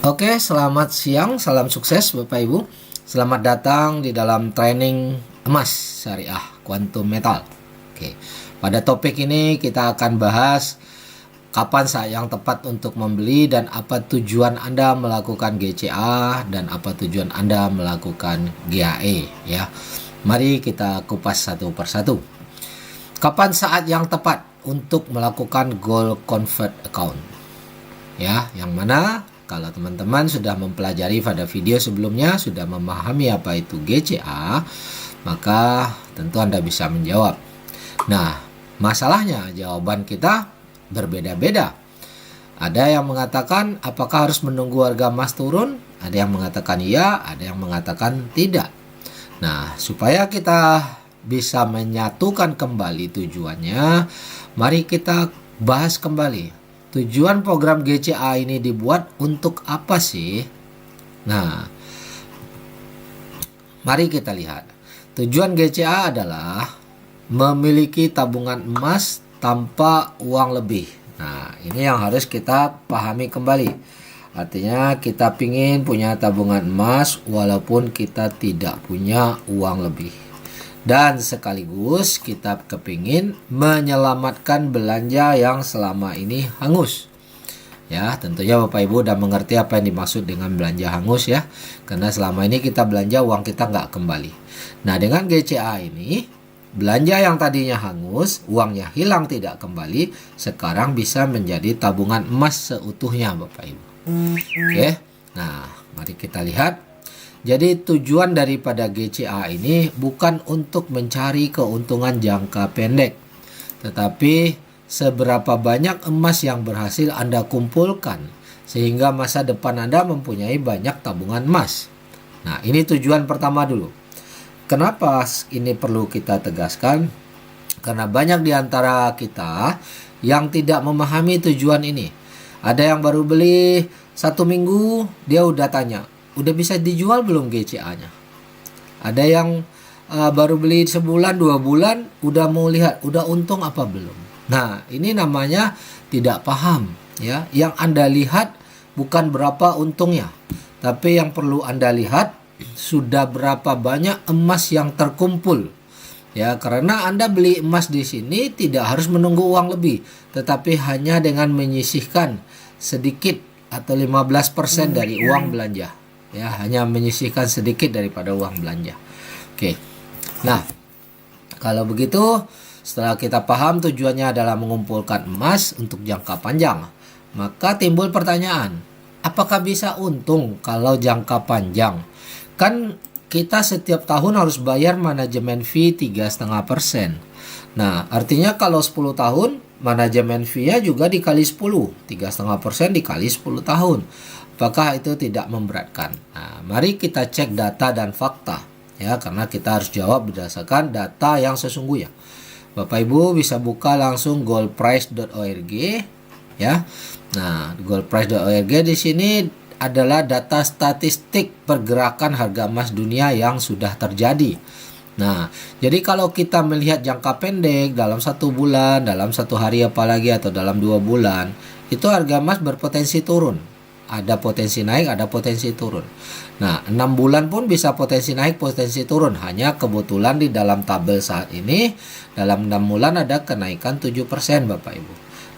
Oke, selamat siang, salam sukses Bapak Ibu. Selamat datang di dalam training emas syariah Quantum Metal. Oke, pada topik ini kita akan bahas kapan saat yang tepat untuk membeli dan apa tujuan Anda melakukan GCA dan apa tujuan Anda melakukan GAE ya. Mari kita kupas satu persatu. Kapan saat yang tepat untuk melakukan gold convert account? Ya, yang mana kalau teman-teman sudah mempelajari pada video sebelumnya, sudah memahami apa itu GCA, maka tentu Anda bisa menjawab. Nah, masalahnya jawaban kita berbeda-beda. Ada yang mengatakan apakah harus menunggu harga emas turun? Ada yang mengatakan iya, ada yang mengatakan tidak. Nah, supaya kita bisa menyatukan kembali tujuannya, mari kita bahas kembali. Tujuan program GCA ini dibuat untuk apa sih? Nah, mari kita lihat. Tujuan GCA adalah memiliki tabungan emas tanpa uang lebih. Nah, ini yang harus kita pahami kembali. Artinya kita pingin punya tabungan emas walaupun kita tidak punya uang lebih. Dan sekaligus kita kepingin menyelamatkan belanja yang selama ini hangus. Ya, tentunya Bapak Ibu udah mengerti apa yang dimaksud dengan belanja hangus ya. Karena selama ini kita belanja uang kita nggak kembali. Nah, dengan GCA ini, belanja yang tadinya hangus, uangnya hilang tidak kembali, sekarang bisa menjadi tabungan emas seutuhnya Bapak Ibu. Oke, nah mari kita lihat. Jadi tujuan daripada GCA ini bukan untuk mencari keuntungan jangka pendek, tetapi seberapa banyak emas yang berhasil Anda kumpulkan sehingga masa depan Anda mempunyai banyak tabungan emas. Nah, ini tujuan pertama dulu. Kenapa ini perlu kita tegaskan? Karena banyak di antara kita yang tidak memahami tujuan ini. Ada yang baru beli 1 minggu, dia udah tanya, udah bisa dijual belum GCA-nya? Ada yang baru beli sebulan, 2 bulan, udah mau lihat, udah untung apa belum? Nah, ini namanya tidak paham ya. Yang Anda lihat bukan berapa untungnya, tapi yang perlu Anda lihat sudah berapa banyak emas yang terkumpul. Ya, karena Anda beli emas di sini tidak harus menunggu uang lebih, tetapi hanya dengan menyisihkan sedikit atau 15% dari uang belanja. Ya, hanya menyisihkan sedikit daripada uang belanja. Oke. Nah, kalau begitu, setelah kita paham tujuannya adalah mengumpulkan emas untuk jangka panjang, maka timbul pertanyaan, apakah bisa untung kalau jangka panjang? Kan kita setiap tahun harus bayar manajemen fee 3,5%. Nah, artinya kalau 10 tahun, manajemen fee-nya juga dikali 10. 3,5% dikali 10 tahun. Apakah itu tidak memberatkan? Nah, mari kita cek data dan fakta. Ya, karena kita harus jawab berdasarkan data yang sesungguhnya. Bapak Ibu bisa buka langsung goldprice.org ya. Nah, goldprice.org di sini adalah data statistik pergerakan harga emas dunia yang sudah terjadi. Nah, jadi kalau kita melihat jangka pendek dalam 1 bulan, dalam 1 hari apalagi atau dalam 2 bulan, itu harga emas berpotensi turun. Ada potensi naik, ada potensi turun. Nah, 6 bulan pun bisa potensi naik, potensi turun. Hanya kebetulan di dalam tabel saat ini, dalam 6 bulan ada kenaikan 7% Bapak Ibu.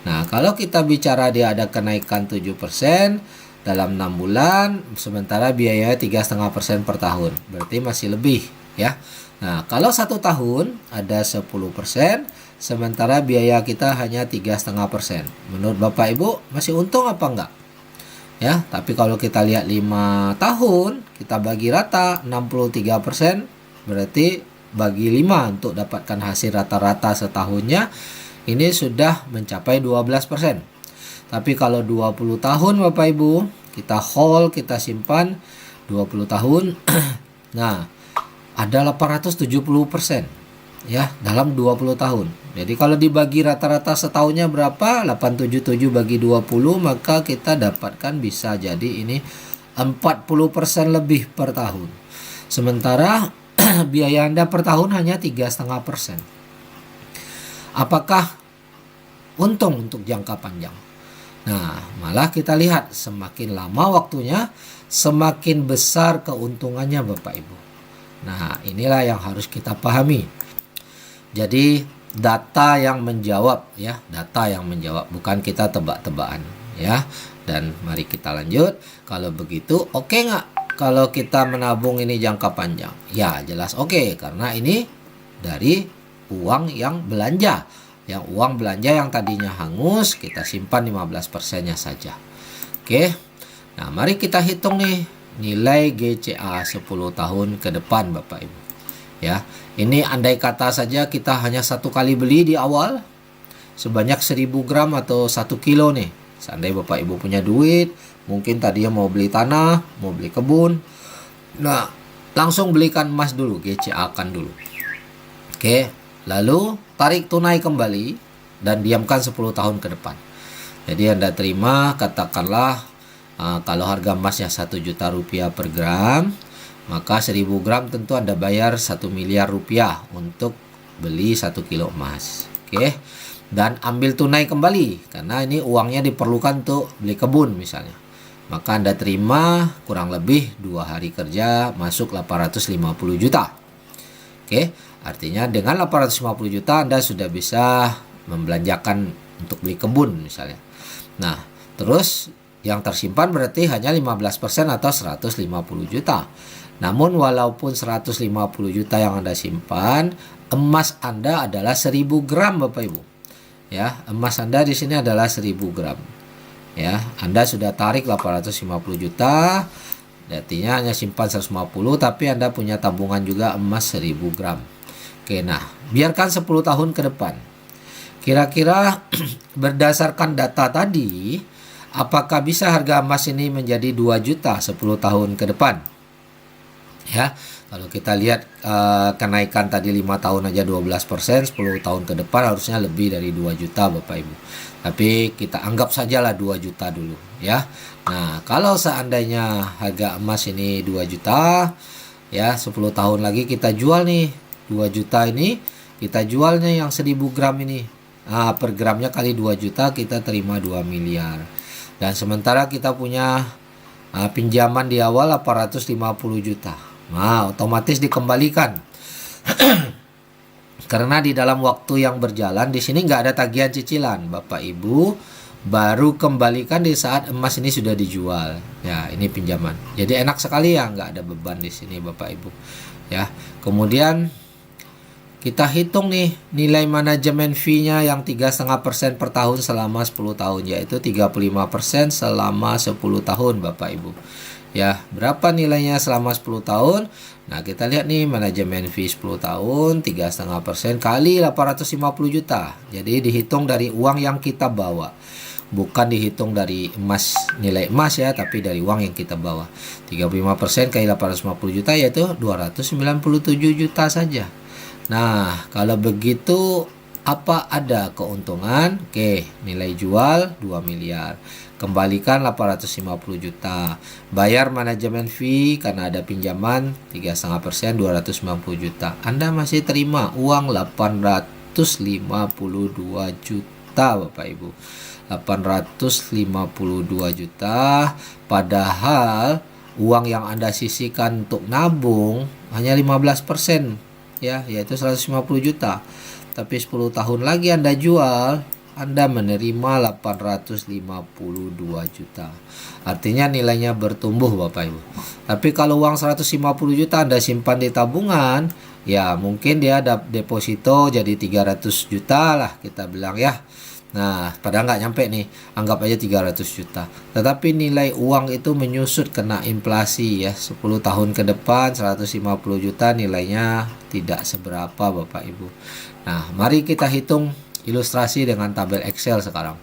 Nah, kalau kita bicara dia ada kenaikan 7% dalam 6 bulan, sementara biayanya 3,5% per tahun. Berarti masih lebih ya. Nah, kalau 1 tahun ada 10%, sementara biaya kita hanya 3,5%. Menurut Bapak Ibu masih untung apa enggak? Ya, tapi kalau kita lihat 5 tahun, kita bagi rata 63%, berarti bagi 5 untuk dapatkan hasil rata-rata setahunnya, ini sudah mencapai 12%. Tapi kalau 20 tahun Bapak Ibu, kita hold, kita simpan 20 tahun, nah, ada 870% ya dalam 20 tahun. Jadi kalau dibagi rata-rata setahunnya berapa? 877 bagi 20, maka kita dapatkan bisa jadi ini 40% lebih per tahun. Sementara biaya Anda per tahun hanya 3,5%. Apakah untung untuk jangka panjang? Nah, malah kita lihat semakin lama waktunya, semakin besar keuntungannya Bapak Ibu. Nah, inilah yang harus kita pahami. Jadi data yang menjawab ya, data yang menjawab, bukan kita tebak-tebakan ya. Dan mari kita lanjut. Kalau begitu, oke nggak kalau kita menabung ini jangka panjang? Ya, jelas oke, karena ini dari uang yang belanja. Yang uang belanja yang tadinya hangus, kita simpan 15%-nya saja. Oke. Nah, mari kita hitung nih nilai GCA 10 tahun ke depan Bapak Ibu. Ya, ini andai kata saja kita hanya satu kali beli di awal sebanyak 1000 gram atau 1 kilo nih. Seandainya Bapak Ibu punya duit, mungkin tadinya mau beli tanah, mau beli kebun. Nah, langsung belikan emas dulu, GCA kan dulu. Oke, lalu tarik tunai kembali dan diamkan 10 tahun ke depan. Jadi Anda terima katakanlah kalau harga emasnya 1 juta rupiah per gram, maka 1000 gram tentu Anda bayar 1 miliar rupiah untuk beli 1 kilo emas. Oke. Dan ambil tunai kembali karena ini uangnya diperlukan untuk beli kebun misalnya. Maka Anda terima kurang lebih 2 hari kerja masuk 850 juta. Oke, artinya dengan 850 juta Anda sudah bisa membelanjakan untuk beli kebun misalnya. Nah, terus yang tersimpan berarti hanya 15% atau 150 juta. Namun walaupun 150 juta yang Anda simpan, emas Anda adalah 1000 gram Bapak Ibu. Ya, emas Anda di sini adalah 1000 gram. Ya, Anda sudah tarik 850 juta, artinya hanya simpan 150, tapi Anda punya tabungan juga emas 1000 gram. Oke, nah, biarkan 10 tahun ke depan. Kira-kira berdasarkan data tadi, apakah bisa harga emas ini menjadi 2 juta 10 tahun ke depan? Ya, kalau kita lihat kenaikan tadi 5 tahun aja 12%, 10 tahun ke depan harusnya lebih dari 2 juta Bapak Ibu. Tapi kita anggap sajalah 2 juta dulu ya. Nah, kalau seandainya harga emas ini 2 juta ya, 10 tahun lagi kita jual nih 2 juta ini, kita jualnya yang 1000 gram ini. Nah, per gramnya kali 2 juta kita terima 2 miliar. Dan sementara kita punya pinjaman di awal 850 juta. Nah, otomatis dikembalikan. Karena di dalam waktu yang berjalan di sini nggak ada tagihan cicilan, Bapak Ibu baru kembalikan di saat emas ini sudah dijual. Ya, ini pinjaman. Jadi enak sekali ya, nggak ada beban di sini Bapak Ibu. Ya, kemudian kita hitung nih nilai manajemen fee-nya yang 3,5% per tahun selama 10 tahun, yaitu 35% selama 10 tahun Bapak Ibu. Ya, berapa nilainya selama 10 tahun? Nah, kita lihat nih manajemen fee 10 tahun 3,5% kali 850 juta. Jadi dihitung dari uang yang kita bawa. Bukan dihitung dari emas, nilai emas ya, tapi dari uang yang kita bawa. 35% kali 850 juta yaitu 297 juta saja. Nah, kalau begitu apa ada keuntungan? Oke, nilai jual 2 miliar. Kembalikan 850 juta. Bayar manajemen fee karena ada pinjaman 3,5% 290 juta. Anda masih terima uang 852 juta Bapak Ibu. 852 juta, padahal uang yang Anda sisihkan untuk nabung hanya 15%. Ya, yaitu 150 juta. Tapi 10 tahun lagi Anda jual, Anda menerima 852 juta. Artinya nilainya bertumbuh Bapak Ibu. Tapi kalau uang 150 juta Anda simpan di tabungan, ya mungkin dia ada deposito jadi 300 juta lah kita bilang ya. Nah, padahal nggak nyampe nih, anggap aja 300 juta. Tetapi nilai uang itu menyusut kena inflasi ya. 10 tahun ke depan 150 juta nilainya tidak seberapa Bapak Ibu. Nah, mari kita hitung ilustrasi dengan tabel Excel sekarang.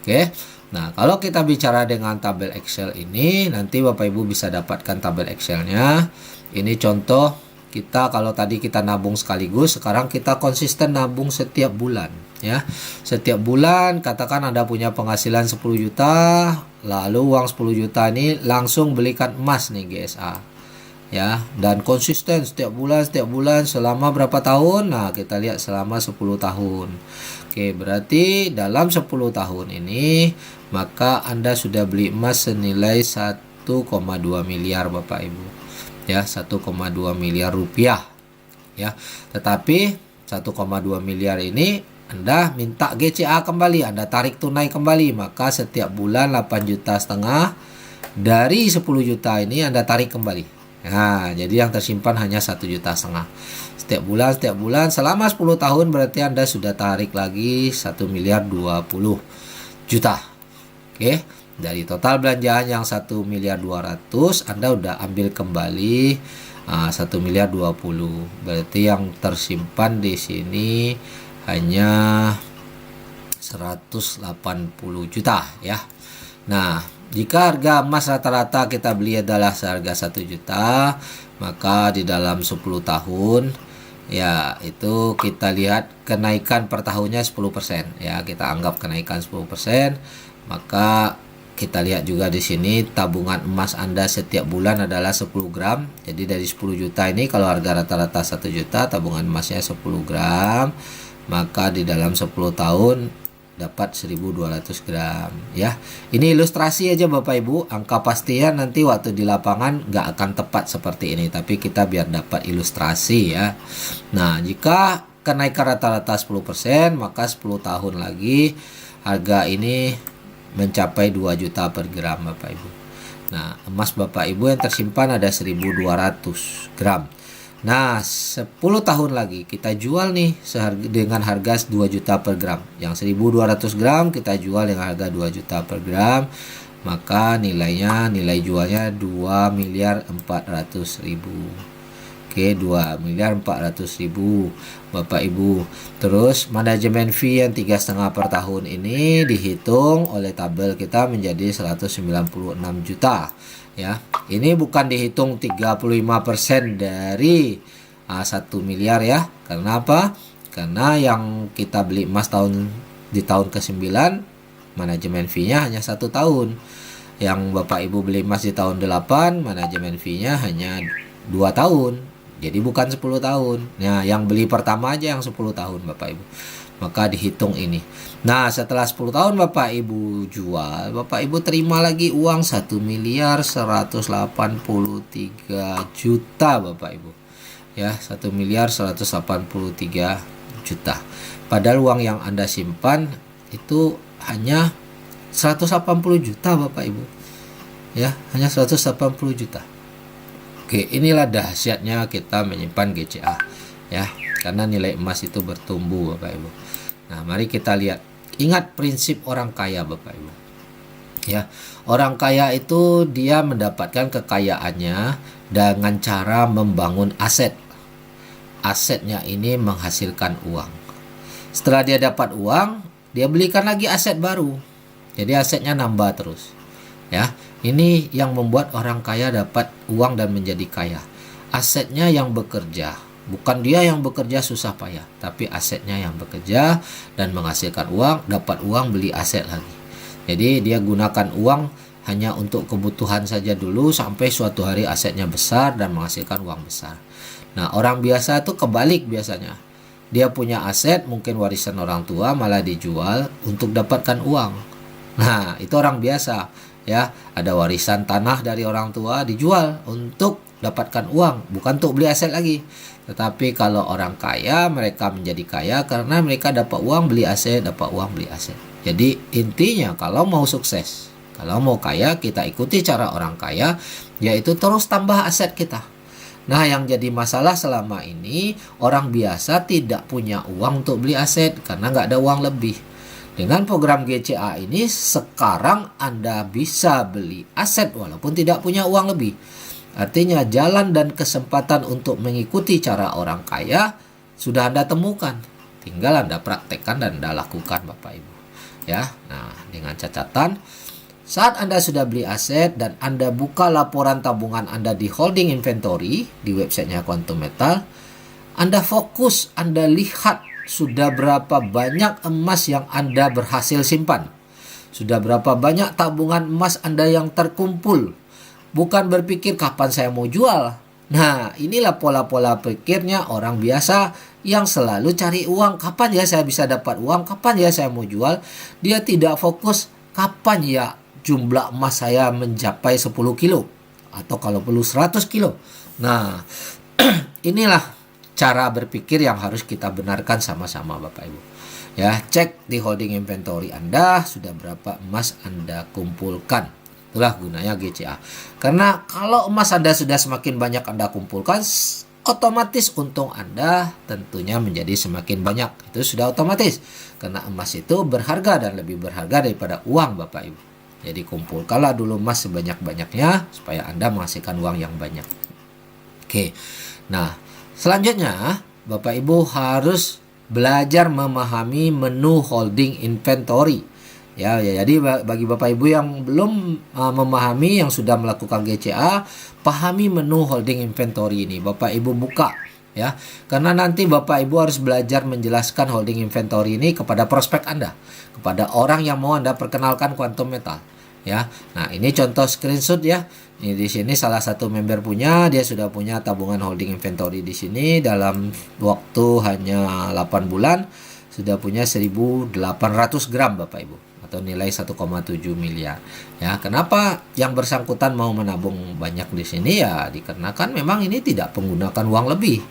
Oke. Nah, kalau kita bicara dengan tabel Excel ini, nanti Bapak Ibu bisa dapatkan tabel Excelnya. Ini contoh kita kalau tadi kita nabung sekaligus, sekarang kita konsisten nabung setiap bulan ya. Setiap bulan katakan Anda punya penghasilan 10 juta, lalu uang 10 juta ini langsung belikan emas nih GSA. Ya, dan konsisten setiap bulan selama berapa tahun? Nah, kita lihat selama 10 tahun. Oke, berarti dalam 10 tahun ini maka Anda sudah beli emas senilai 1,2 miliar Bapak Ibu. Ya, 1,2 miliar rupiah. Ya. Tetapi 1,2 miliar ini Anda minta GCA kembali, Anda tarik tunai kembali, maka setiap bulan 8,5 juta dari 10 juta ini Anda tarik kembali. Nah, jadi yang tersimpan hanya 1,5 juta. Setiap bulan selama 10 tahun berarti Anda sudah tarik lagi 1 miliar 20 juta. Oke, dari total belanjaan yang 1 miliar 200 Anda udah ambil kembali 1 miliar 20. Berarti yang tersimpan di sini hanya 180 juta ya. Nah, jika harga emas rata-rata kita beli adalah seharga 1 juta, maka di dalam 10 tahun ya itu kita lihat kenaikan per tahunnya 10% ya, kita anggap kenaikan 10%, maka kita lihat juga di sini tabungan emas Anda setiap bulan adalah 10 gram. Jadi dari 10 juta ini kalau harga rata-rata 1 juta, tabungan emasnya 10 gram, maka di dalam 10 tahun dapat 1.200 gram ya. Ini ilustrasi aja Bapak Ibu, angka pastinya nanti waktu di lapangan nggak akan tepat seperti ini, tapi kita biar dapat ilustrasi ya. Nah, jika kenaikan rata-rata 10%, maka 10 tahun lagi harga ini mencapai 2 juta per gram Bapak Ibu. Nah, emas Bapak Ibu yang tersimpan ada 1.200 gram. Nah, 10 tahun lagi kita jual nih dengan harga 2 juta per gram. Yang 1.200 gram kita jual dengan harga 2 juta per gram. Maka nilai jualnya 2 miliar 400 ribu. Oke, 2 miliar 400 ribu Bapak Ibu. Terus manajemen fee yang 3,5 per tahun ini dihitung oleh tabel kita menjadi 196 juta. Ya, ini bukan dihitung 35% dari 1 miliar ya. Karena apa? Karena yang kita beli emas di tahun ke-9 manajemen fee-nya hanya 1 tahun. Yang Bapak Ibu beli emas di tahun 8 manajemen fee-nya hanya 2 tahun. Jadi bukan 10 tahun. Nah, yang beli pertama aja yang 10 tahun Bapak Ibu. Maka dihitung ini. Nah, setelah 10 tahun Bapak Ibu jual, Bapak Ibu terima lagi uang 1 miliar 183 juta Bapak Ibu. Ya, 1 miliar 183 juta. Padahal uang yang Anda simpan itu hanya 180 juta Bapak Ibu. Ya, hanya 180 juta. Oke, inilah dahsyatnya kita menyimpan GCA ya, karena nilai emas itu bertumbuh Bapak Ibu. Nah, mari kita lihat. Ingat prinsip orang kaya Bapak Ibu. Ya, orang kaya itu dia mendapatkan kekayaannya dengan cara membangun aset. Asetnya ini menghasilkan uang. Setelah dia dapat uang, dia belikan lagi aset baru. Jadi asetnya nambah terus. Ya, ini yang membuat orang kaya dapat uang dan menjadi kaya. Asetnya yang bekerja, bukan dia yang bekerja susah payah, tapi asetnya yang bekerja dan menghasilkan uang, dapat uang beli aset lagi. Jadi dia gunakan uang hanya untuk kebutuhan saja dulu sampai suatu hari asetnya besar dan menghasilkan uang besar. Nah, orang biasa itu kebalik biasanya. Dia punya aset, mungkin warisan orang tua, malah dijual untuk dapatkan uang. Nah, itu orang biasa. Ya, ada warisan tanah dari orang tua dijual untuk dapatkan uang, bukan untuk beli aset lagi. Tetapi kalau orang kaya, mereka menjadi kaya karena mereka dapat uang beli aset, dapat uang beli aset. Jadi intinya kalau mau sukses, kalau mau kaya, kita ikuti cara orang kaya, yaitu terus tambah aset kita. Nah, yang jadi masalah selama ini, orang biasa tidak punya uang untuk beli aset karena nggak ada uang lebih. Dengan program GCA ini, sekarang Anda bisa beli aset walaupun tidak punya uang lebih. Artinya jalan dan kesempatan untuk mengikuti cara orang kaya sudah Anda temukan. Tinggal Anda praktekkan dan Anda lakukan Bapak Ibu. Ya, nah dengan catatan, saat Anda sudah beli aset dan Anda buka laporan tabungan Anda di holding inventory di websitenya Quantum Metal, Anda fokus, Anda lihat sudah berapa banyak emas yang Anda berhasil simpan. Sudah berapa banyak tabungan emas Anda yang terkumpul. Bukan berpikir kapan saya mau jual. Nah, inilah pola-pola pikirnya orang biasa yang selalu cari uang. Kapan ya saya bisa dapat uang? Kapan ya saya mau jual? Dia tidak fokus kapan ya jumlah emas saya mencapai 10 kilo atau kalau perlu 100 kilo. Nah, inilah cara berpikir yang harus kita benarkan sama-sama Bapak Ibu. Ya, cek di holding inventory Anda sudah berapa emas Anda kumpulkan. Itulah gunanya GCA. Karena kalau emas Anda sudah semakin banyak Anda kumpulkan, otomatis untung Anda tentunya menjadi semakin banyak. Itu sudah otomatis. Karena emas itu berharga dan lebih berharga daripada uang Bapak Ibu. Jadi kumpulkanlah dulu emas sebanyak-banyaknya supaya Anda menghasilkan uang yang banyak. Oke. Nah, selanjutnya Bapak Ibu harus belajar memahami menu holding inventory. Ya, jadi bagi Bapak Ibu yang belum memahami, yang sudah melakukan GCA, pahami menu holding inventory ini. Bapak Ibu buka ya. Karena nanti Bapak Ibu harus belajar menjelaskan holding inventory ini kepada prospek Anda, kepada orang yang mau Anda perkenalkan Quantum Metal. Ya. Nah, ini contoh screenshot ya. Ini di sini salah satu member punya, dia sudah punya tabungan holding inventory di sini dalam waktu hanya 8 bulan sudah punya 1.800 gram Bapak Ibu atau nilai 1,7 miliar. Ya, kenapa yang bersangkutan mau menabung banyak di sini ya dikarenakan memang ini tidak menggunakan uang lebih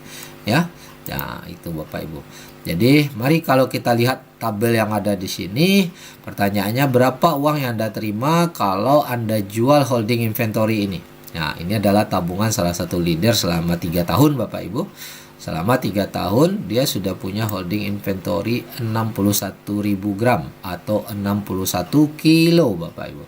ya. Ya, itu Bapak Ibu. Jadi, mari kalau kita lihat tabel yang ada di sini, pertanyaannya berapa uang yang Anda terima kalau Anda jual holding inventory ini. Nah, ini adalah tabungan salah satu leader selama 3 tahun Bapak Ibu. Selama 3 tahun dia sudah punya holding inventory 61.000 gram atau 61 kilo Bapak Ibu.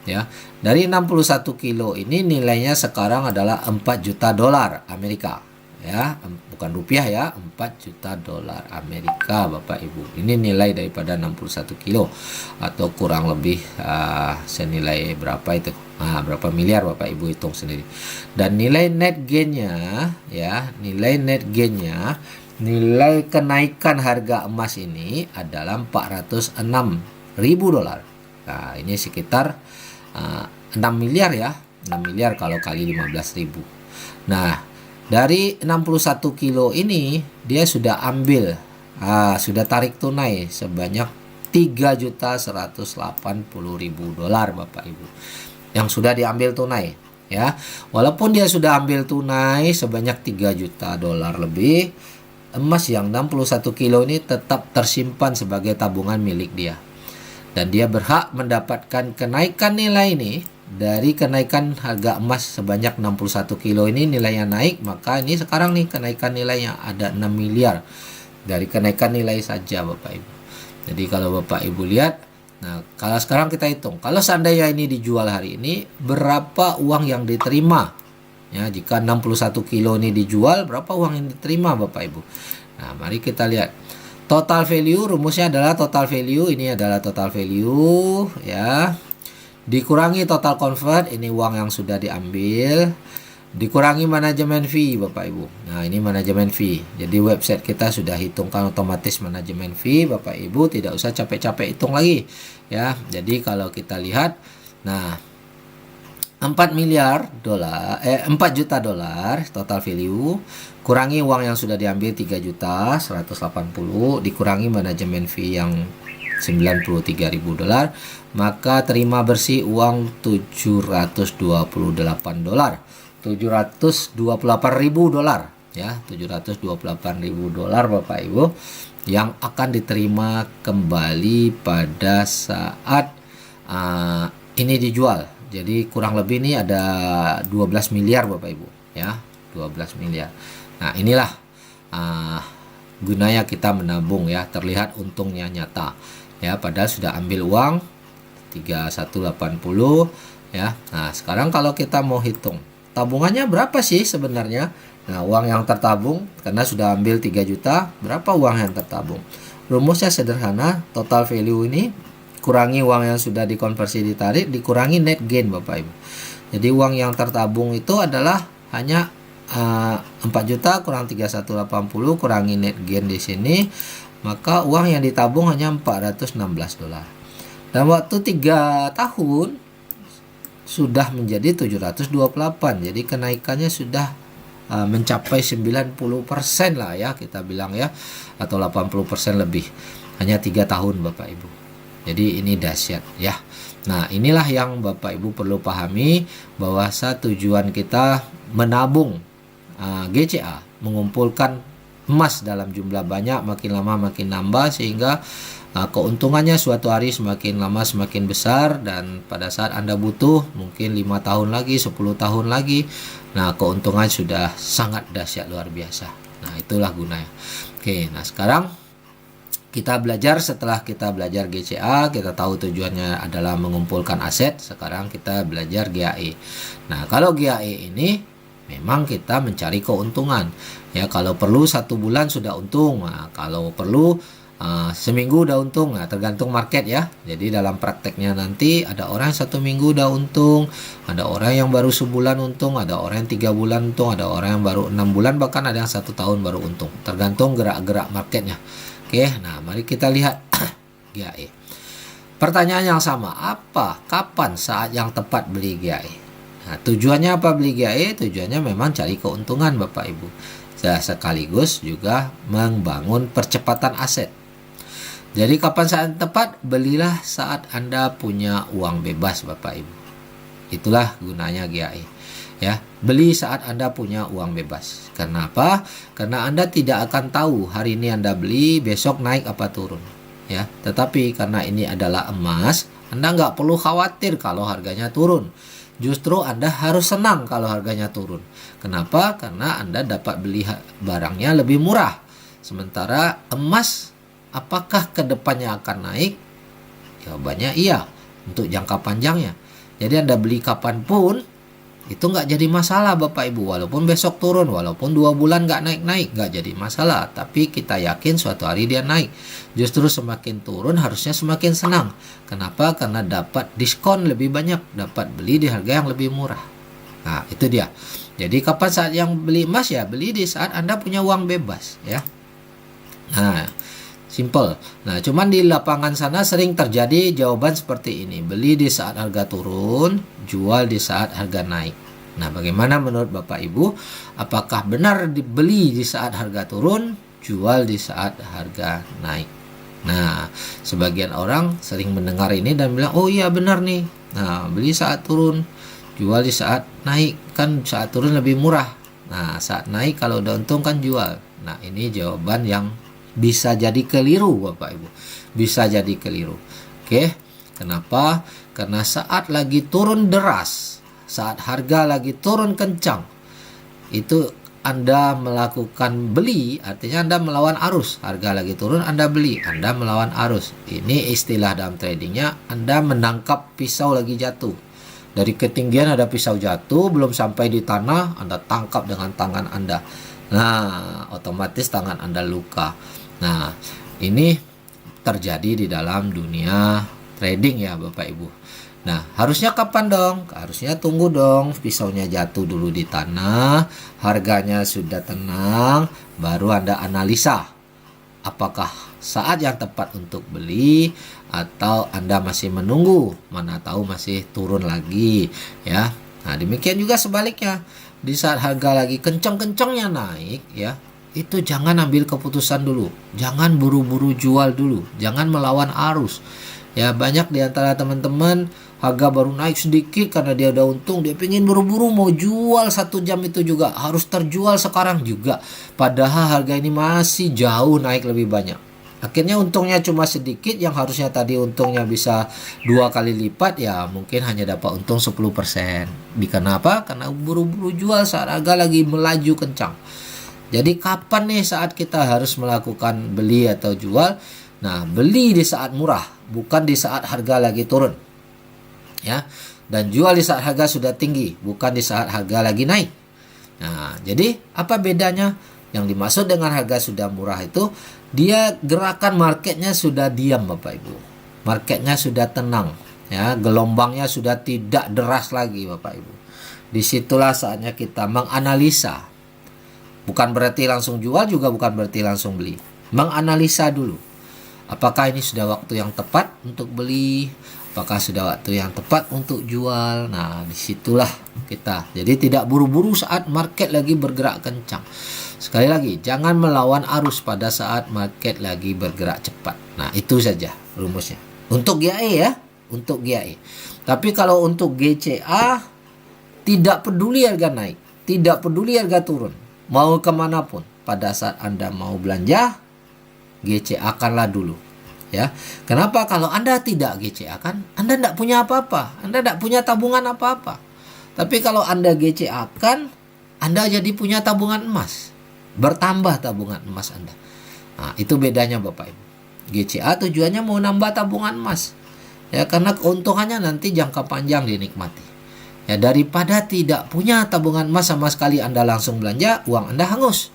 Ya, dari 61 kilo ini nilainya sekarang adalah 4 juta dolar Amerika. Ya, bukan rupiah ya, 4 juta dolar Amerika Bapak Ibu. Ini nilai daripada 61 kilo atau kurang lebih senilai berapa itu? Berapa miliar Bapak Ibu hitung sendiri. Dan nilai net gain-nya ya, nilai net gain-nya, nilai kenaikan harga emas ini adalah 406.000 dolar. Nah, ini sekitar 6 miliar ya. 6 miliar kalau kali 15.000. Nah, dari 61 kilo ini dia sudah ambil sudah tarik tunai sebanyak 3.180.000 dolar Bapak Ibu yang sudah diambil tunai ya. Walaupun dia sudah ambil tunai sebanyak 3 juta dolar lebih, emas yang 61 kilo ini tetap tersimpan sebagai tabungan milik dia. Dan dia berhak mendapatkan kenaikan nilai ini. Dari kenaikan harga emas sebanyak 61 kilo ini nilainya naik, maka ini sekarang nih kenaikan nilainya ada 6 miliar dari kenaikan nilai saja Bapak Ibu. Jadi kalau Bapak Ibu lihat, nah kalau sekarang kita hitung, kalau seandainya ini dijual hari ini, berapa uang yang diterima? Ya, jika 61 kilo ini dijual, berapa uang yang diterima Bapak Ibu? Nah, mari kita lihat. Total value, rumusnya adalah total value, ini adalah total value ya. Dikurangi total convert, ini uang yang sudah diambil, dikurangi manajemen fee Bapak Ibu. Nah, ini manajemen fee. Jadi website kita sudah hitungkan otomatis manajemen fee Bapak Ibu, tidak usah capek-capek hitung lagi ya. Jadi kalau kita lihat, nah 4 miliar dolar 4 juta dolar total value, kurangi uang yang sudah diambil 3.180, dikurangi manajemen fee yang 93.000 dolar, maka terima bersih uang 728 dolar. 728.000 dolar ya, 728.000 dolar Bapak Ibu yang akan diterima kembali pada saat ini dijual. Jadi kurang lebih ini ada 12 miliar Bapak Ibu ya, 12 miliar. Nah, inilah gunanya kita menabung ya, terlihat untungnya nyata. Ya, padahal sudah ambil uang 3.180 ya. Nah, sekarang kalau kita mau hitung tabungannya berapa sih sebenarnya? Nah, uang yang tertabung karena sudah ambil 3 juta, berapa uang yang tertabung? Rumusnya sederhana, total value ini kurangi uang yang sudah dikonversi ditarik, dikurangi net gain Bapak Ibu. Jadi uang yang tertabung itu adalah hanya 4 juta kurang 3.180 kurangi net gain di sini, maka uang yang ditabung hanya 416 dolar. Dan waktu 3 tahun sudah menjadi 728. Jadi kenaikannya sudah mencapai 90% lah ya, kita bilang ya, atau 80% lebih. Hanya 3 tahun Bapak Ibu. Jadi ini dahsyat ya. Nah, inilah yang Bapak Ibu perlu pahami, bahwa tujuan kita menabung GCA, mengumpulkan emas dalam jumlah banyak, makin lama makin nambah, sehingga keuntungannya suatu hari semakin lama semakin besar, dan pada saat Anda butuh mungkin 5 tahun lagi, 10 tahun lagi, nah keuntungan sudah sangat dahsyat luar biasa. Nah, itulah gunanya. Oke, nah sekarang kita belajar, setelah kita belajar GCA, kita tahu tujuannya adalah mengumpulkan aset. Sekarang kita belajar GAE. Nah, kalau GAE ini memang kita mencari keuntungan. Ya, kalau perlu 1 bulan sudah untung. Nah, kalau perlu seminggu udah untung. Nah, tergantung market ya. Jadi dalam prakteknya nanti ada orang 1 minggu udah untung, ada orang yang baru sebulan untung, ada orang yang 3 bulan untung, ada orang yang baru 6 bulan, bahkan ada yang 1 tahun baru untung. Tergantung gerak-gerak marketnya. Oke, nah mari kita lihat GAE. Pertanyaan yang sama, kapan saat yang tepat beli GAE? Nah, tujuannya apa beli GAE? Tujuannya memang cari keuntungan Bapak Ibu. Sekaligus juga membangun percepatan aset. Jadi kapan saat yang tepat? Belilah saat Anda punya uang bebas Bapak Ibu. Itulah gunanya GAE. Ya, beli saat Anda punya uang bebas. Kenapa? Karena Anda tidak akan tahu hari ini Anda beli, besok naik apa turun. Ya, tetapi karena ini adalah emas, Anda nggak perlu khawatir kalau harganya turun. Justru Anda harus senang kalau harganya turun. Kenapa? Karena Anda dapat beli barangnya lebih murah. Sementara emas, apakah kedepannya akan naik? Jawabannya iya, untuk jangka panjangnya. Jadi Anda beli kapanpun, itu nggak jadi masalah Bapak Ibu. Walaupun besok turun, walaupun 2 bulan nggak naik-naik, nggak jadi masalah. Tapi kita yakin suatu hari dia naik. Justru semakin turun harusnya semakin senang. Kenapa? Karena dapat diskon lebih banyak, dapat beli di harga yang lebih murah. Nah, itu dia. Jadi kapan saat yang beli emas? Ya beli di saat Anda punya uang bebas ya. Nah, simple. Nah, cuman di lapangan sana sering terjadi jawaban seperti ini. Beli di saat harga turun, jual di saat harga naik. Nah, bagaimana menurut Bapak Ibu? Apakah benar dibeli di saat harga turun, jual di saat harga naik? Nah, sebagian orang sering mendengar ini dan bilang, oh iya benar nih. Nah, beli saat turun, jual di saat naik. Kan saat turun lebih murah. Nah, saat naik kalau udah untung kan jual. Nah, ini jawaban yang bisa jadi keliru Bapak Ibu. Bisa jadi keliru. Oke. Kenapa? Karena saat lagi turun deras, saat harga lagi turun kencang, itu Anda melakukan beli, artinya Anda melawan arus. Harga lagi turun, Anda beli, Anda melawan arus. Ini istilah dalam tradingnya, Anda menangkap pisau lagi jatuh. Dari ketinggian ada pisau jatuh, belum sampai di tanah, Anda tangkap dengan tangan Anda. Nah, otomatis tangan Anda luka. Nah, ini terjadi di dalam dunia trading ya Bapak Ibu. Nah, harusnya kapan dong? Harusnya tunggu dong pisaunya jatuh dulu di tanah, harganya sudah tenang, baru Anda analisa apakah saat yang tepat untuk beli atau Anda masih menunggu, mana tahu masih turun lagi ya. Nah, demikian juga sebaliknya. Di saat harga lagi kencang-kencangnya naik ya, itu jangan ambil keputusan dulu, jangan buru-buru jual dulu, jangan melawan arus. Ya, banyak di antara teman-teman harga baru naik sedikit karena dia udah untung, dia pengen buru-buru mau jual 1 jam itu juga, harus terjual sekarang juga. Padahal harga ini masih jauh naik lebih banyak. Akhirnya untungnya cuma sedikit, yang harusnya tadi untungnya bisa 2 kali lipat, ya mungkin hanya dapat untung 10%. Kenapa? Karena buru-buru jual saat harga lagi melaju kencang. Jadi kapan nih saat kita harus melakukan beli atau jual? Nah, beli di saat murah, bukan di saat harga lagi turun. Ya. Dan jual di saat harga sudah tinggi, bukan di saat harga lagi naik. Nah, jadi apa bedanya? Yang dimaksud dengan harga sudah murah itu, dia gerakan marketnya sudah diam Bapak Ibu. Marketnya sudah tenang, ya, gelombangnya sudah tidak deras lagi Bapak Ibu. Disitulah saatnya kita menganalisa. Bukan berarti langsung jual, juga bukan berarti langsung beli. Menganalisa dulu. Apakah ini sudah waktu yang tepat untuk beli? Apakah sudah waktu yang tepat untuk jual? Nah, disitulah kita. Jadi tidak buru-buru saat market lagi bergerak kencang. Sekali lagi, jangan melawan arus pada saat market lagi bergerak cepat. Nah, itu saja rumusnya. Untuk GAE ya, untuk GAE. Tapi kalau untuk GCA tidak peduli harga naik, tidak peduli harga turun, mau kemanapun. Pada saat Anda mau belanja, GCA kanlah dulu. Ya, kenapa? Kalau Anda tidak GCA kan, Anda tidak punya apa-apa, Anda tidak punya tabungan apa-apa. Tapi kalau Anda GCA kan, Anda jadi punya tabungan emas, bertambah tabungan emas Anda. Nah, itu bedanya Bapak Ibu. GCA tujuannya mau nambah tabungan emas, ya, karena keuntungannya nanti jangka panjang dinikmati. Ya, daripada tidak punya tabungan emas sama sekali Anda langsung belanja, uang Anda hangus.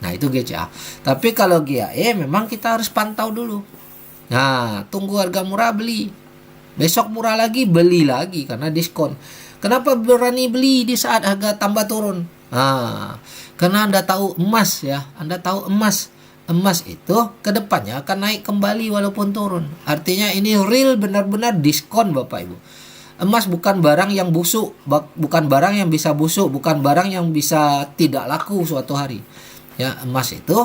Nah, itu GCA. Tapi kalau GAE memang kita harus pantau dulu. Nah, tunggu harga murah beli. Besok murah lagi beli lagi karena diskon. Kenapa berani beli di saat harga tambah turun? Nah, karena Anda tahu emas ya. Anda tahu emas. Emas itu kedepannya akan naik kembali walaupun turun. Artinya ini real benar-benar diskon Bapak Ibu. Emas bukan barang yang busuk, bukan barang yang bisa busuk, bukan barang yang bisa tidak laku suatu hari. Ya, emas itu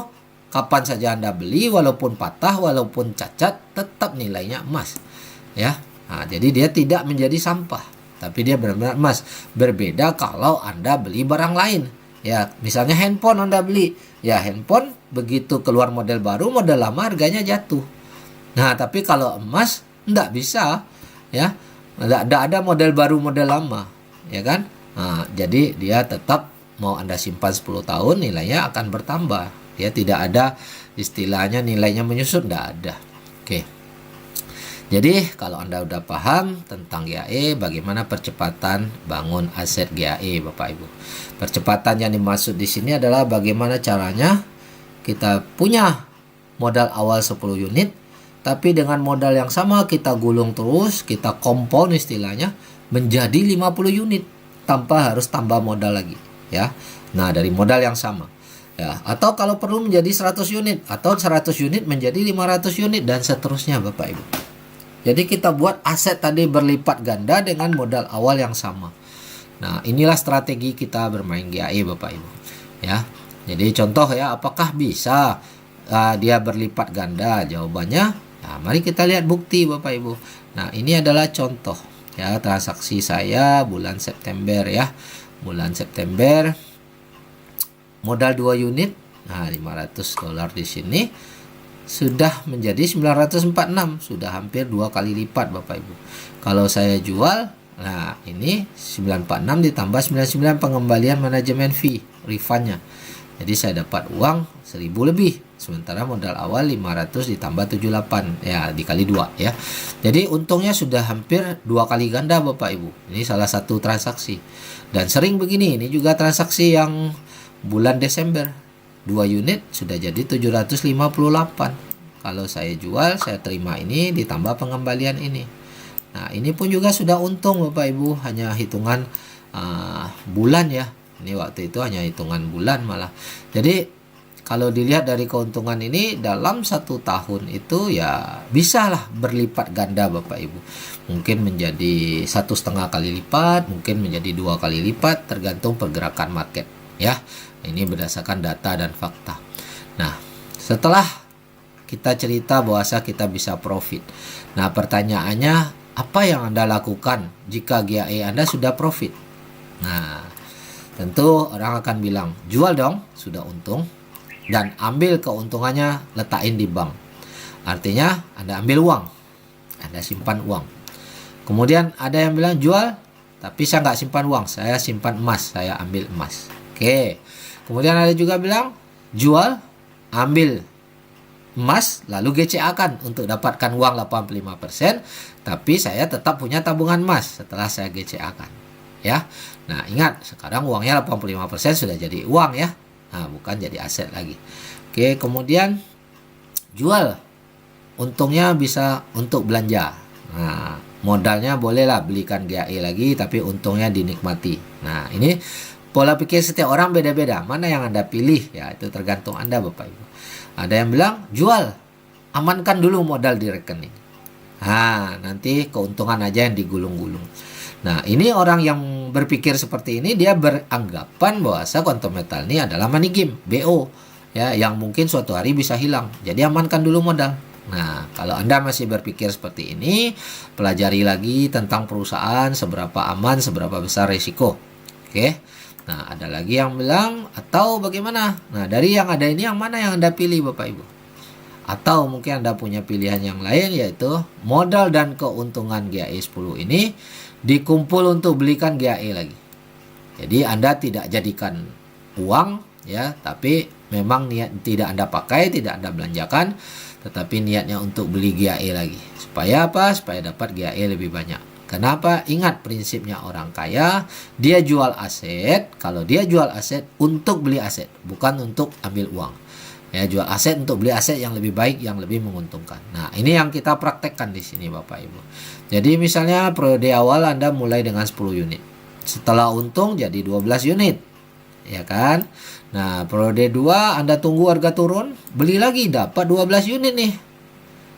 kapan saja Anda beli, walaupun patah, walaupun cacat, tetap nilainya emas. Ya, nah, jadi dia tidak menjadi sampah, tapi dia benar-benar emas. Berbeda kalau Anda beli barang lain. Ya, misalnya handphone Anda beli. Ya, handphone begitu keluar model baru, model lama harganya jatuh. Nah, tapi kalau emas enggak bisa. Ya, enggak ada model baru, model lama. Ya kan? Nah, jadi dia tetap mau Anda simpan 10 tahun, nilainya akan bertambah. Ya, tidak ada istilahnya nilainya menyusut, tidak ada. Oke. Jadi kalau Anda udah paham tentang GAE, bagaimana percepatan bangun aset GAE Bapak Ibu. Percepatan yang dimaksud di sini adalah bagaimana caranya kita punya modal awal 10 unit, tapi dengan modal yang sama kita gulung terus, kita compound istilahnya menjadi 50 unit tanpa harus tambah modal lagi, ya. Nah, dari modal yang sama. Ya, atau kalau perlu menjadi 100 unit, atau 100 unit menjadi 500 unit, dan seterusnya Bapak Ibu. Jadi kita buat aset tadi berlipat ganda dengan modal awal yang sama. Nah, inilah strategi kita bermain GAE Bapak Ibu. Ya, jadi contoh ya, apakah bisa dia berlipat ganda? Jawabannya, ya, mari kita lihat bukti Bapak Ibu. Nah, ini adalah contoh ya transaksi saya bulan September ya. Bulan September modal 2 unit, nah $500 di sini sudah menjadi 946, sudah hampir 2 kali lipat Bapak Ibu. Kalau saya jual, nah ini 946 ditambah 99 pengembalian manajemen fee, refundnya. Jadi saya dapat uang 1000 lebih. Sementara modal awal 500 ditambah 78, ya dikali 2 ya. Jadi untungnya sudah hampir 2 kali ganda Bapak Ibu. Ini salah satu transaksi. Dan sering begini, ini juga transaksi yang bulan Desember, 2 unit sudah jadi 758. Kalau saya jual, saya terima ini ditambah pengembalian ini. Nah, ini pun juga sudah untung Bapak Ibu, hanya hitungan bulan ya. Ini waktu itu hanya hitungan bulan malah. Jadi kalau dilihat dari keuntungan ini dalam 1 tahun itu ya bisalah berlipat ganda Bapak Ibu. Mungkin menjadi 1,5 kali lipat, mungkin menjadi 2 kali lipat, tergantung pergerakan market ya. Ini berdasarkan data dan fakta. Nah, setelah kita cerita bahwa kita bisa profit. Nah, pertanyaannya, apa yang Anda lakukan jika GAE Anda sudah profit? Nah, tentu orang akan bilang, jual dong, sudah untung, dan ambil keuntungannya, letakin di bank. Artinya, Anda ambil uang, Anda simpan uang. Kemudian ada yang bilang, jual, tapi saya nggak simpan uang, saya simpan emas, saya ambil emas. Oke. Kemudian ada juga bilang, jual, ambil emas, lalu GCA kan untuk dapatkan uang 85%, tapi saya tetap punya tabungan emas setelah saya GCA kan. Ya. Nah, ingat, sekarang uangnya 85% sudah jadi uang ya. Nah, bukan jadi aset lagi. Oke, kemudian jual. Untungnya bisa untuk belanja. Nah, modalnya bolehlah belikan GAE lagi, tapi untungnya dinikmati. Nah, ini pola pikir setiap orang beda-beda. Mana yang Anda pilih? Ya, itu tergantung Anda Bapak Ibu. Ada yang bilang, jual. Amankan dulu modal di rekening. Nah, nanti keuntungan aja yang digulung-gulung. Nah, ini orang yang berpikir seperti ini, dia beranggapan bahwa quantum metal ini adalah money game, BO. Ya, yang mungkin suatu hari bisa hilang. Jadi amankan dulu modal. Nah, kalau Anda masih berpikir seperti ini, pelajari lagi tentang perusahaan, seberapa aman, seberapa besar risiko. Oke. Nah, ada lagi yang bilang, atau bagaimana? Nah, dari yang ada ini, yang mana yang Anda pilih, Bapak Ibu? Atau mungkin Anda punya pilihan yang lain, yaitu modal dan keuntungan GAE 10 ini dikumpul untuk belikan GAE lagi. Jadi Anda tidak jadikan uang, ya, tapi memang niat tidak Anda pakai, tidak Anda belanjakan, tetapi niatnya untuk beli GAE lagi. Supaya apa? Supaya dapat GAE lebih banyak. Kenapa? Ingat prinsipnya orang kaya, dia jual aset. Kalau dia jual aset untuk beli aset, bukan untuk ambil uang. Ya, jual aset untuk beli aset yang lebih baik, yang lebih menguntungkan. Nah, ini yang kita praktekkan di sini Bapak Ibu. Jadi misalnya periode awal Anda mulai dengan 10 unit. Setelah untung jadi 12 unit. Ya kan? Nah, periode 2 Anda tunggu harga turun, beli lagi dapat 12 unit nih.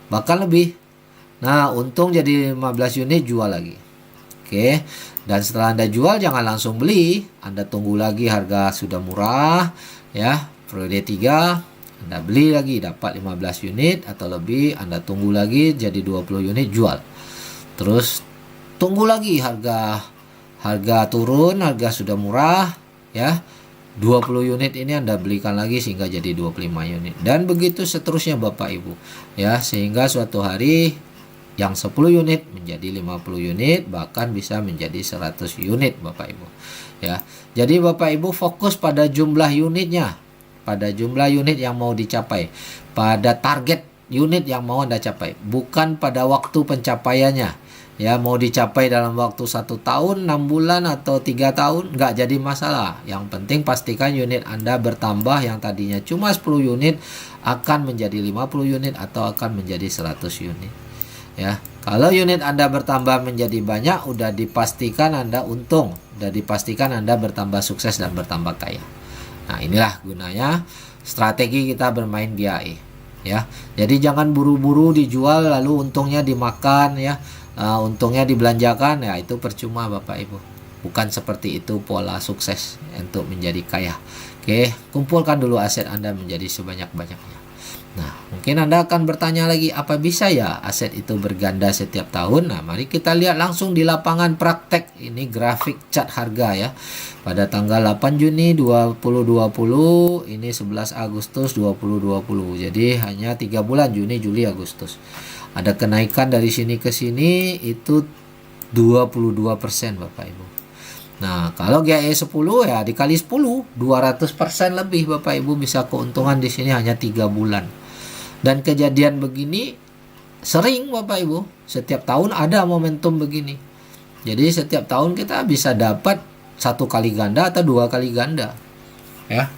Bahkan lebih. Nah, untung jadi 15 unit, jual lagi. Oke. Dan setelah Anda jual jangan langsung beli. Anda tunggu lagi harga sudah murah, ya. Periode 3 Anda beli lagi dapat 15 unit atau lebih, Anda tunggu lagi jadi 20 unit, jual. Terus tunggu lagi harga turun, harga sudah murah, ya. 20 unit ini Anda belikan lagi sehingga jadi 25 unit. Dan begitu seterusnya Bapak Ibu. Ya, sehingga suatu hari yang 10 unit menjadi 50 unit, bahkan bisa menjadi 100 unit Bapak Ibu. Ya. Jadi Bapak Ibu fokus pada jumlah unitnya, pada jumlah unit yang mau dicapai, pada target unit yang mau Anda capai, bukan pada waktu pencapaiannya. Ya, mau dicapai dalam waktu 1 tahun, 6 bulan, atau 3 tahun, nggak jadi masalah. Yang penting pastikan unit Anda bertambah, yang tadinya cuma 10 unit akan menjadi 50 unit atau akan menjadi 100 unit. Ya, kalau unit Anda bertambah menjadi banyak, udah dipastikan Anda untung, udah dipastikan Anda bertambah sukses dan bertambah kaya. Nah, inilah gunanya strategi kita bermain GAE. Ya, jadi jangan buru-buru dijual lalu untungnya dimakan, ya, untungnya dibelanjakan, ya itu percuma Bapak Ibu. Bukan seperti itu pola sukses untuk menjadi kaya. Oke, kumpulkan dulu aset Anda menjadi sebanyak-banyaknya. Nah, mungkin Anda akan bertanya lagi, apa bisa ya aset itu berganda setiap tahun? Nah, mari kita lihat langsung di lapangan praktek. Ini grafik chart harga ya. Pada tanggal 8 Juni 2020, ini 11 Agustus 2020. Jadi hanya 3 bulan, Juni, Juli, Agustus. Ada kenaikan dari sini ke sini itu 22% Bapak Ibu. Nah, kalau GAE 10 ya dikali 10, 200% lebih Bapak Ibu bisa keuntungan di sini hanya 3 bulan. Dan kejadian begini sering Bapak Ibu. Setiap tahun ada momentum begini. Jadi setiap tahun kita bisa dapat 1 kali ganda atau 2 kali ganda. Ya.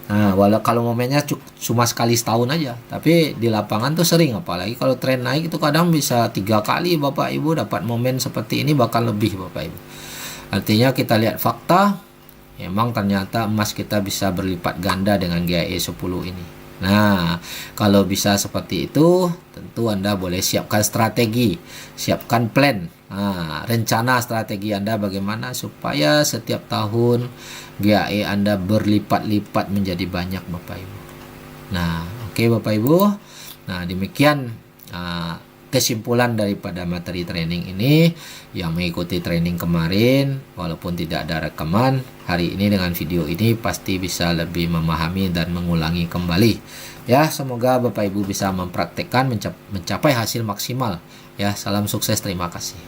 Nah, kalau momennya cuma sekali setahun aja, tapi di lapangan tuh sering, apalagi kalau tren naik itu kadang bisa 3 kali Bapak Ibu dapat momen seperti ini, bahkan lebih Bapak Ibu. Artinya kita lihat fakta, memang ternyata emas kita bisa berlipat ganda dengan GAE 10 ini. Nah, kalau bisa seperti itu, tentu Anda boleh siapkan strategi, siapkan plan. Nah, rencana strategi Anda bagaimana supaya setiap tahun GAE Anda berlipat-lipat menjadi banyak Bapak Ibu. Nah, oke Bapak Ibu. Nah, demikian kesimpulan daripada materi training ini. Yang mengikuti training kemarin, walaupun tidak ada rekaman, hari ini dengan video ini pasti bisa lebih memahami dan mengulangi kembali. Ya, semoga Bapak Ibu bisa mempraktekkan mencapai hasil maksimal. Ya, salam sukses, terima kasih.